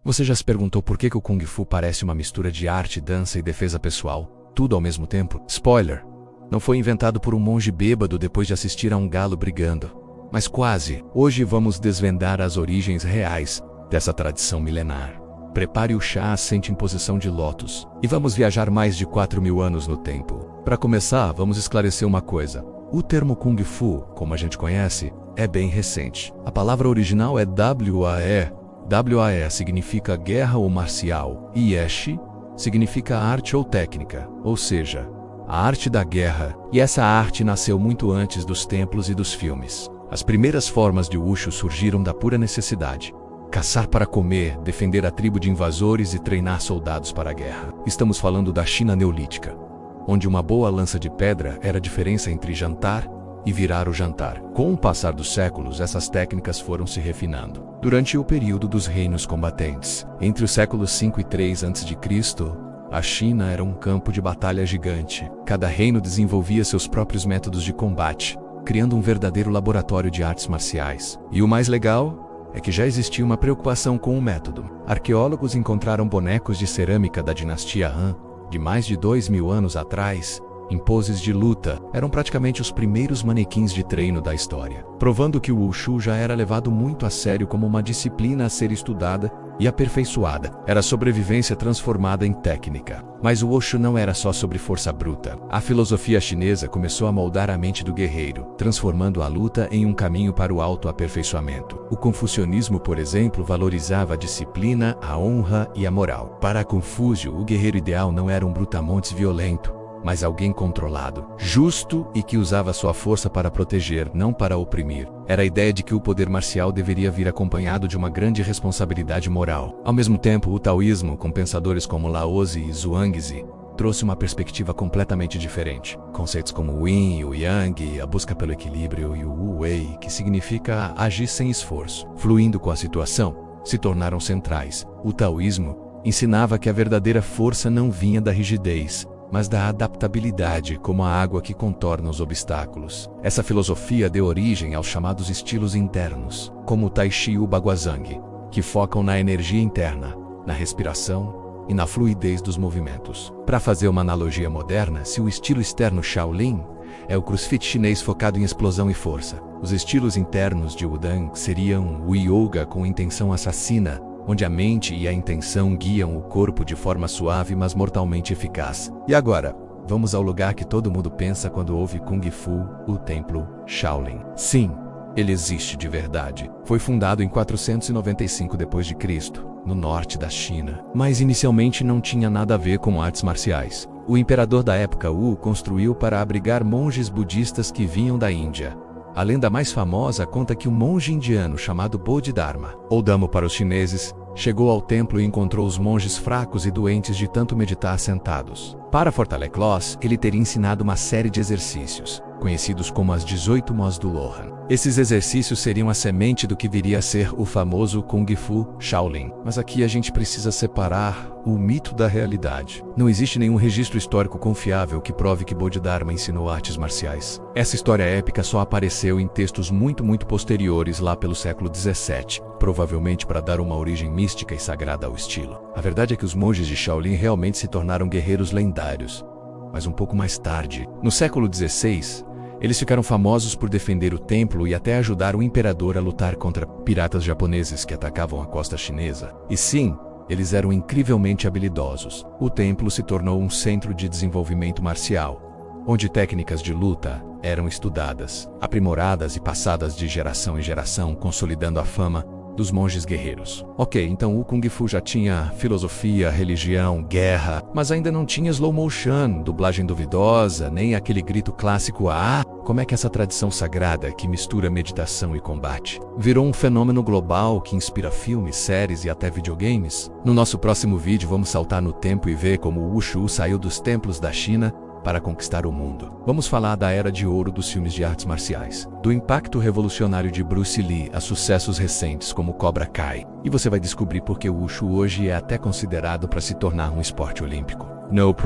Você já se perguntou por que o Kung Fu parece uma mistura de arte, dança e defesa pessoal, tudo ao mesmo tempo? Spoiler! Não foi inventado por um monge bêbado depois de assistir a um galo brigando. Mas quase. Hoje vamos desvendar as origens reais dessa tradição milenar. Prepare o chá assente em posição de lótus e vamos viajar mais de 4.000 anos no tempo. Para começar, vamos esclarecer uma coisa. O termo Kung Fu, como a gente conhece, é bem recente. A palavra original é WAE. WAE significa guerra ou marcial, e Yeshi significa arte ou técnica, ou seja, a arte da guerra. E essa arte nasceu muito antes dos templos e dos filmes. As primeiras formas de Wushu surgiram da pura necessidade. Caçar para comer, defender a tribo de invasores e treinar soldados para a guerra. Estamos falando da China neolítica, onde uma boa lança de pedra era a diferença entre jantar e virar o jantar. Com o passar dos séculos, essas técnicas foram se refinando. Durante o período dos reinos combatentes, entre os séculos 5 e 3 a.C., a China era um campo de batalha gigante. Cada reino desenvolvia seus próprios métodos de combate, criando um verdadeiro laboratório de artes marciais. E o mais legal é que já existia uma preocupação com o método. Arqueólogos encontraram bonecos de cerâmica da dinastia Han, de mais de 2.000 anos atrás, em poses de luta. Eram praticamente os primeiros manequins de treino da história, provando que o Wushu já era levado muito a sério como uma disciplina a ser estudada e aperfeiçoada. Era sobrevivência transformada em técnica. Mas o Wushu não era só sobre força bruta. A filosofia chinesa começou a moldar a mente do guerreiro, transformando a luta em um caminho para o autoaperfeiçoamento. O confucionismo, por exemplo, valorizava a disciplina, a honra e a moral. Para Confúcio, o guerreiro ideal não era um brutamontes violento, mas alguém controlado, justo e que usava sua força para proteger, não para oprimir. Era a ideia de que o poder marcial deveria vir acompanhado de uma grande responsabilidade moral. Ao mesmo tempo, o taoísmo, com pensadores como Laozi e Zhuangzi, trouxe uma perspectiva completamente diferente. Conceitos como o Yin, o Yang, a busca pelo equilíbrio e o Wu Wei, que significa agir sem esforço, fluindo com a situação, se tornaram centrais. O taoísmo ensinava que a verdadeira força não vinha da rigidez, mas da adaptabilidade, como a água que contorna os obstáculos. Essa filosofia deu origem aos chamados estilos internos, como o Tai Chi e o Baguazhang, que focam na energia interna, na respiração e na fluidez dos movimentos. Para fazer uma analogia moderna, se o estilo externo Shaolin é o CrossFit chinês focado em explosão e força, os estilos internos de Wudang seriam o Yoga com intenção assassina, onde a mente e a intenção guiam o corpo de forma suave mas mortalmente eficaz. E agora, vamos ao lugar que todo mundo pensa quando ouve Kung Fu, o Templo Shaolin. Sim, ele existe de verdade. Foi fundado em 495 d.C., no norte da China, mas inicialmente não tinha nada a ver com artes marciais. O imperador da época Wu construiu para abrigar monges budistas que vinham da Índia. A lenda mais famosa conta que um monge indiano chamado Bodhidharma, ou Damo para os chineses, chegou ao templo e encontrou os monges fracos e doentes de tanto meditar sentados. Para fortalecê-los, ele teria ensinado uma série de exercícios, conhecidos como as 18 Mãos do Lohan. Esses exercícios seriam a semente do que viria a ser o famoso Kung Fu Shaolin. Mas aqui a gente precisa separar o mito da realidade. Não existe nenhum registro histórico confiável que prove que Bodhidharma ensinou artes marciais. Essa história épica só apareceu em textos muito posteriores lá pelo século XVII, provavelmente para dar uma origem mística e sagrada ao estilo. A verdade é que os monges de Shaolin realmente se tornaram guerreiros lendários, mas um pouco mais tarde. No século XVI, eles ficaram famosos por defender o templo e até ajudar o imperador a lutar contra piratas japoneses que atacavam a costa chinesa. E sim, eles eram incrivelmente habilidosos. O templo se tornou um centro de desenvolvimento marcial, onde técnicas de luta eram estudadas, aprimoradas e passadas de geração em geração, consolidando a fama dos monges guerreiros. Ok, então o Kung Fu já tinha filosofia, religião, guerra, mas ainda não tinha slow motion, dublagem duvidosa, nem aquele grito clássico como é que essa tradição sagrada que mistura meditação e combate virou um fenômeno global que inspira filmes, séries e até videogames? No nosso próximo vídeo vamos saltar no tempo e ver como o Wushu saiu dos templos da China para conquistar o mundo. Vamos falar da era de ouro dos filmes de artes marciais, do impacto revolucionário de Bruce Lee a sucessos recentes como Cobra Kai. E você vai descobrir por que o Wushu hoje é até considerado para se tornar um esporte olímpico. Nope.